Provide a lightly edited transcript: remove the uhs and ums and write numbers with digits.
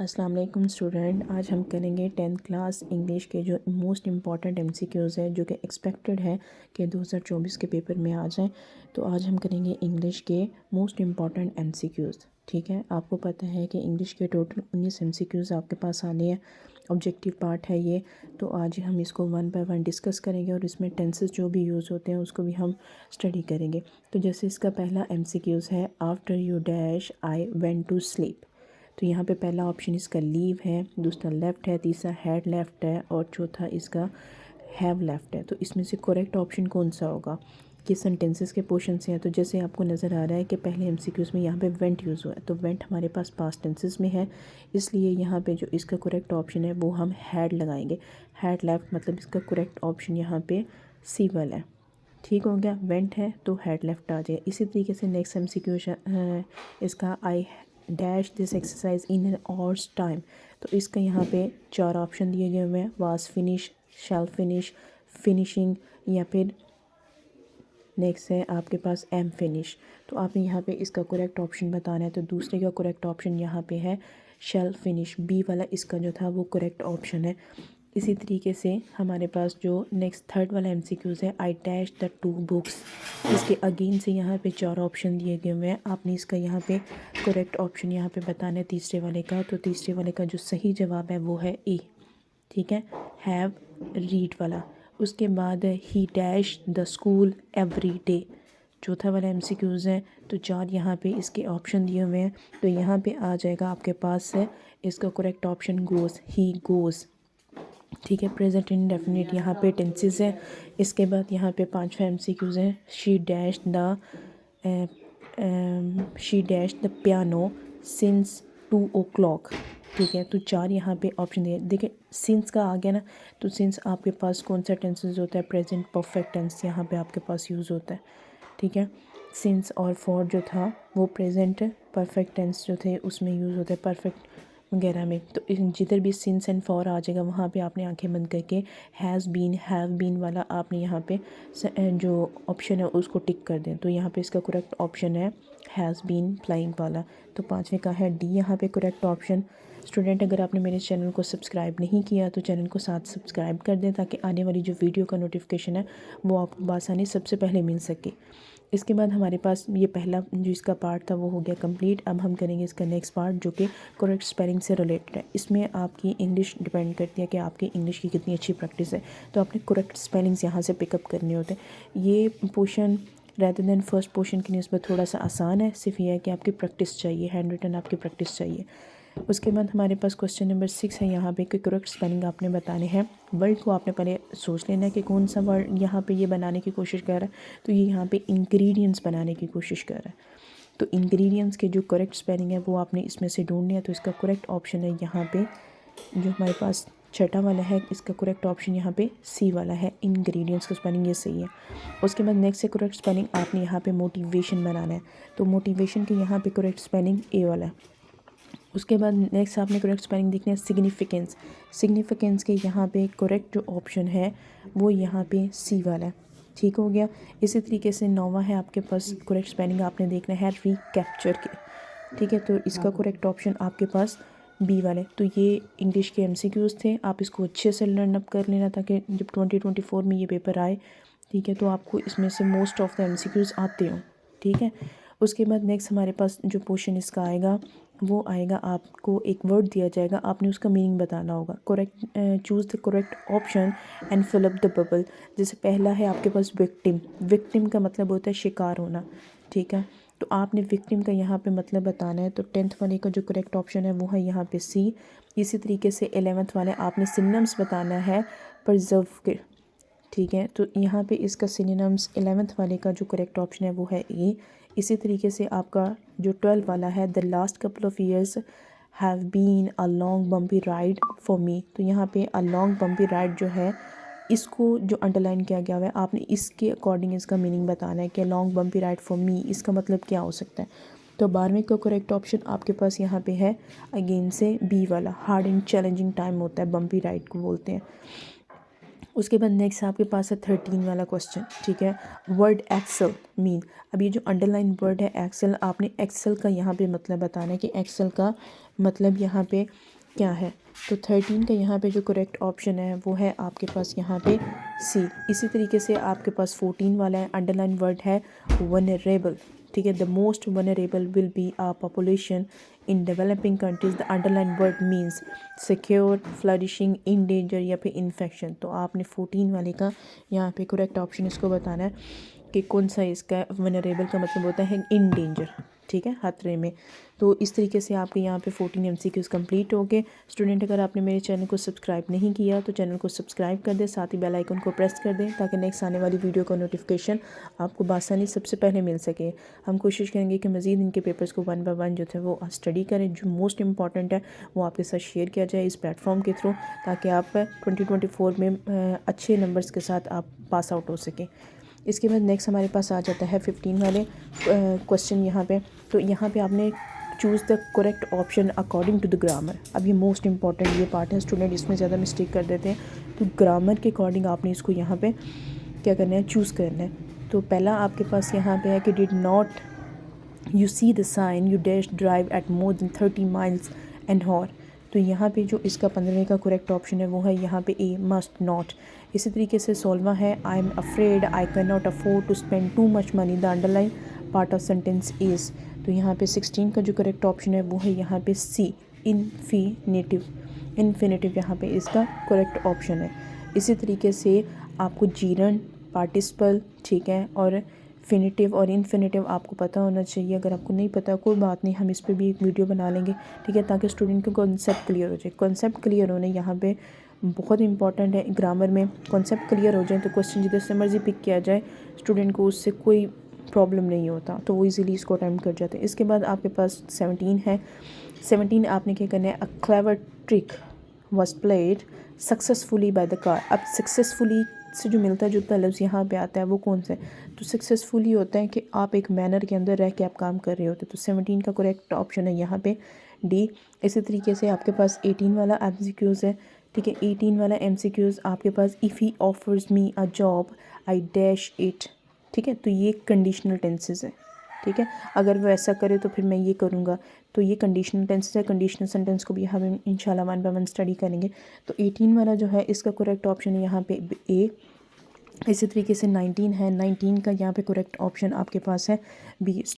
अस्सलाम वालेकुम स्टूडेंट। आज हम करेंगे 10th क्लास इंग्लिश के जो मोस्ट इम्पॉर्टेंट एमसीक्यूज़ है जो कि एक्सपेक्टेड है कि 2024 के पेपर में आ जाएं। तो आज हम करेंगे इंग्लिश के मोस्ट इम्पॉर्टेंट एमसीक्यूज़। ठीक है, आपको पता है कि इंग्लिश के टोटल 19 एमसीक्यूज़ आपके पास आने हैं। ऑब्जेक्टिव पार्ट है ये। तो आज हम इसको वन बाय वन डिस्कस करेंगे और इसमें टेंसेस जो भी यूज़ होते हैं उसको भी हम स्टडी करेंगे। तो जैसे इसका पहला एमसीक्यूज़ है, after you dash I went to sleep. तो यहाँ पे पहला ऑप्शन इसका लीव है, दूसरा लेफ़्ट है, तीसरा हैड लेफ़्ट है और चौथा इसका हैव लेफ़्ट है। तो इसमें से करेक्ट ऑप्शन कौन सा होगा? ये सेंटेंसेस के पोर्शन से हैं। तो जैसे आपको नज़र आ रहा है कि पहले एमसीक्यूज़ में यहाँ पे वेंट यूज़ हुआ है, तो वेंट हमारे पास पास्ट टेंसेस में है, इसलिए यहाँ पे जो इसका करेक्ट ऑप्शन है वो हम हैड लगाएंगे। हैड लेफ़्ट मतलब इसका करेक्ट ऑप्शन यहाँ पे सी वाला है। ठीक हो गया, वेंट है तो हैड लेफ़्ट आ जाए। इसी तरीके से नेक्स्ट एमसीक्यू इसका I dash this exercise in an hours time. तो इसका यहाँ पे 4 ऑप्शन दिए गए हुए हैं, was finish, shall finish, finishing या फिर नेक्स्ट है आपके पास एम फिनिश। तो आपने यहाँ पे इसका करेक्ट ऑप्शन बताना है। तो दूसरे का करेक्ट ऑप्शन यहाँ पे है शैल फिनिश, बी वाला इसका जो था वो करेक्ट ऑप्शन है। इसी तरीके से हमारे पास जो नेक्स्ट थर्ड वाला एमसीक्यूज़ है, आई डैश द 2 बुक्स। इसके अगेन से यहाँ पे 4 ऑप्शन दिए गए हुए हैं, आपने इसका यहाँ पे करेक्ट ऑप्शन यहाँ पे बताना है तीसरे वाले का। तो तीसरे वाले का जो सही जवाब है वो है ए। ठीक है, हैव रीड वाला। उसके बाद है ही dash the school every day. चौथा वाला एमसीक्यूज़ है। तो 4 यहाँ पे इसके ऑप्शन दिए हुए हैं। तो यहाँ पे आ जाएगा आपके पास है इसका correct option goes, he goes. ठीक है, प्रेजेंट इंडेफिनिट यहाँ पे टेंसेस है। इसके बाद यहाँ पे 5वां एमसीक्यूज़ है, she dash the piano since 2 o'clock। ठीक है, तो 4 यहाँ पे ऑप्शन दिए। देखिए सिंस का आ गया ना, तो सिंस आपके पास कौन सा टेंसेस होता है? प्रेजेंट परफेक्ट टेंस यहाँ पे आपके पास यूज़ होता है। ठीक है, सिंस और फॉर जो था वो प्रेजेंट परफेक्ट टेंस जो थे उसमें यूज़ होता है, परफेक्ट वगैरह में। तो जिधर भी सिंस एंड फॉर आ जाएगा वहाँ पे आपने आंखें बंद करके हैज़ बीन, हैव बीन वाला आपने यहाँ पे जो ऑप्शन है उसको टिक कर दें। तो यहाँ पे इसका करेक्ट ऑप्शन है हैज़ बीन फ्लाइंग वाला। तो 5वें का है डी यहाँ पे करेक्ट ऑप्शन। स्टूडेंट, अगर आपने मेरे चैनल को सब्सक्राइब नहीं किया तो चैनल को साथ सब्सक्राइब कर दें ताकि आने वाली जो वीडियो का नोटिफिकेशन है वो आपको बासानी सबसे पहले मिल सके। इसके बाद हमारे पास ये पहला जो इसका पार्ट था वो हो गया कंप्लीट। अब हम करेंगे इसका नेक्स्ट पार्ट जो कि करेक्ट स्पेलिंग से रिलेटेड है। इसमें आपकी इंग्लिश डिपेंड करती है कि आपकी इंग्लिश की कितनी अच्छी प्रैक्टिस है। तो आपने करेक्ट स्पेलिंग्स यहाँ से पिकअप करने होते हैं। ये portion rather than first portion की निस्बत थोड़ा सा आसान है, सिर्फ ये है कि आपकी प्रैक्टिस चाहिए, हैंड रिटन आपकी प्रैक्टिस चाहिए। उसके बाद हमारे पास क्वेश्चन नंबर 6 है, यहाँ पे कि करेक्ट स्पेलिंग आपने बताने हैं। वर्ड को आपने पहले सोच लेना है कि कौन सा वर्ड यहाँ पे ये बनाने की कोशिश कर रहा है। तो ये यहाँ पे इंग्रेडिएंट्स बनाने की कोशिश कर रहा है। तो इंग्रेडिएंट्स के जो करेक्ट स्पेलिंग है वो आपने इसमें से ढूंढनी है। तो इसका करेक्ट ऑप्शन है यहाँ पे जो हमारे पास छठा वाला है, इसका करेक्ट ऑप्शन यहाँ पे सी वाला है। इंग्रेडिएंट्स का स्पेलिंग ये सही है। उसके बाद नेक्स्ट से करेक्ट स्पेलिंग आपने यहाँ पे मोटिवेशन बनाना है। तो मोटिवेशन के यहाँ पे करेक्ट स्पेलिंग ए वाला है। उसके बाद नेक्स्ट आपने करेक्ट स्पेलिंग देखना है सिग्निफिकेंस। सिग्निफिकेंस के यहाँ पे करेक्ट जो ऑप्शन है वो यहाँ पे सी वाला है। ठीक हो गया। इसी तरीके से 9वां है आपके पास करेक्ट स्पेलिंग आपने देखना है रिकैप्चर के। ठीक है, तो इसका करेक्ट ऑप्शन आपके पास बी वाला है। तो ये इंग्लिश के एमसीक्यूज़ थे, आप इसको अच्छे से लर्न अप कर लेना ताकि जब 2024 में ये पेपर आए, ठीक है, तो आपको इसमें से मोस्ट ऑफ द एमसीक्यूज़ आते हों। ठीक है, उसके बाद नेक्स्ट हमारे पास जो पोर्शन इसका आएगा वो आएगा, आपको एक वर्ड दिया जाएगा, आपने उसका मीनिंग बताना होगा। Correct choose the correct option and fill up the bubble. जैसे पहला है आपके पास विक्टिम। विक्टिम का मतलब होता है शिकार होना। ठीक है, तो आपने विक्टिम का यहाँ पे मतलब बताना है। तो 10th वाले का जो करेक्ट ऑप्शन है वो है यहाँ पे सी। इसी तरीके से 11th वाले आपने सिनोनिम्स बताना है प्रिजर्व के। ठीक है, तो यहाँ पे इसका सिनोनिम्स 11th वाले का जो करेक्ट ऑप्शन है वो है ए। इसी तरीके से आपका जो 12 वाला है, the last couple of years have been a long bumpy ride for me. तो यहाँ पे अ लॉन्ग बम्पी राइड जो है इसको जो अंडरलाइन किया गया हुआ है, आपने इसके अकॉर्डिंग इसका मीनिंग बताना है कि लॉन्ग बम्पी राइड फॉर मी इसका मतलब क्या हो सकता है। तो 12वें का करेक्ट ऑप्शन आपके पास यहाँ पे है अगेन से बी वाला, हार्ड एंड चैलेंजिंग टाइम होता है, बम्पी राइड को बोलते हैं। उसके बाद नेक्स्ट आपके पास है 13 वाला क्वेश्चन। ठीक है, वर्ड एक्सेल मीन। अब ये जो अंडरलाइन वर्ड है एक्सेल, आपने एक्सेल का यहाँ पे मतलब बताना है कि एक्सेल का मतलब यहाँ पे क्या है, तो 13 का यहाँ पे जो करेक्ट ऑप्शन है वो है आपके पास यहाँ पे सी। इसी तरीके से आपके पास 14 वाला है, अंडरलाइन वर्ड है वनरेबल, ठीक है। The most vulnerable will be a population in developing countries. The underline word means secure, flourishing, in danger या फिर इन्फेक्शन। तो आपने 14 वाले का यहाँ पे करेक्ट ऑप्शन इसको बताना है कि कौन सा इसका वनरेबल का मतलब होता है इन डेंजर, ठीक है, खतरे में। तो इस तरीके से आपके यहाँ पे 14 MCQs कंप्लीट हो गए। स्टूडेंट अगर आपने मेरे चैनल को सब्सक्राइब नहीं किया तो चैनल को सब्सक्राइब कर दें, साथ ही बेल आइकन को प्रेस कर दें ताकि नेक्स्ट आने वाली वीडियो का नोटिफिकेशन आपको बासानी सबसे पहले मिल सके। हम कोशिश करेंगे कि मज़ीद इनके पेपर्स को 1 बाय 1 जो थे वो स्टडी करें, जो मोस्ट इंपॉर्टेंट है वो आपके साथ शेयर किया जाए इस प्लेटफॉर्म के थ्रू, ताकि आप 2024 में अच्छे नंबर्स के साथ आप पास आउट हो सकें। इसके बाद नेक्स्ट हमारे पास आ जाता है 15 वाले क्वेश्चन यहाँ पे। तो यहाँ पे आपने choose the correct option according to the grammar. अब ये मोस्ट इंपॉर्टेंट ये पार्ट है, स्टूडेंट इसमें ज़्यादा मिस्टेक कर देते हैं। तो ग्रामर के अकॉर्डिंग आपने इसको यहाँ पे क्या करना है, चूज़ करना है। तो पहला आपके पास यहाँ पे है कि did not you see the sign you dash drive at more than 30 miles an hour. तो यहाँ पे जो इसका 15वें का करेक्ट ऑप्शन है वो है यहाँ पे ए, मस्ट नॉट। इसी तरीके से 16वां है I am afraid I can not afford to spend too much money. The underline part of sentence is. तो यहाँ पे 16 का जो करेक्ट ऑप्शन है वो है यहाँ पे सी, इन्फिनेटिव। इन्फिनेटिव यहाँ पे इसका करेक्ट ऑप्शन है। इसी तरीके से आपको जीरन, पार्टिसिपल, ठीक है, और फिनिटिव और इन्फिनेटिव आपको पता होना चाहिए। अगर आपको नहीं पता कोई बात नहीं, हम इस पे भी एक वीडियो बना लेंगे, ठीक है, ताकि स्टूडेंट को कॉन्सेप्ट क्लियर हो जाए। कॉन्सेप्ट क्लियर होने यहाँ पे बहुत इंपॉर्टेंट है ग्रामर में। कॉन्सेप्ट क्लियर हो जाए तो क्वेश्चन जिधर से मर्जी पिक किया जाए स्टूडेंट को उससे कोई प्रॉब्लम नहीं होता, तो वो इजीली इसको अटैम्प्ट कर जाते हैं। इसके बाद आपके पास 17 है। 17 आपने क्या करना है, a clever trick was played successfully by the car. अब सक्सेसफुली से जो मिलता जुलता लफ्ज़ यहाँ पे आता है वो कौन सा है, तो सक्सेसफुली होता है कि आप एक मैनर के अंदर रह के आप काम कर रहे होते। तो 17 का करेक्ट ऑप्शन है यहाँ पे डी। इसी तरीके से आपके पास 18 वाला MCQs है, ठीक है। 18 वाला MCQs आपके पास if he offers me a job I dash it, ठीक है। तो ये कंडीशनल टेंसेस है, ठीक है। अगर वो ऐसा करे तो फिर मैं ये करूँगा, तो ये कंडीशनल टेंसेस है। कंडीशनल सेंटेंस को भी हम इंशाल्लाह 1 बाय 1 स्टडी करेंगे। तो 18 वाला जो है इसका करेक्ट ऑप्शन है यहाँ पे ए। इसी तरीके से 19 है, 19 का यहाँ पे करेक्ट ऑप्शन आपके पास है बी।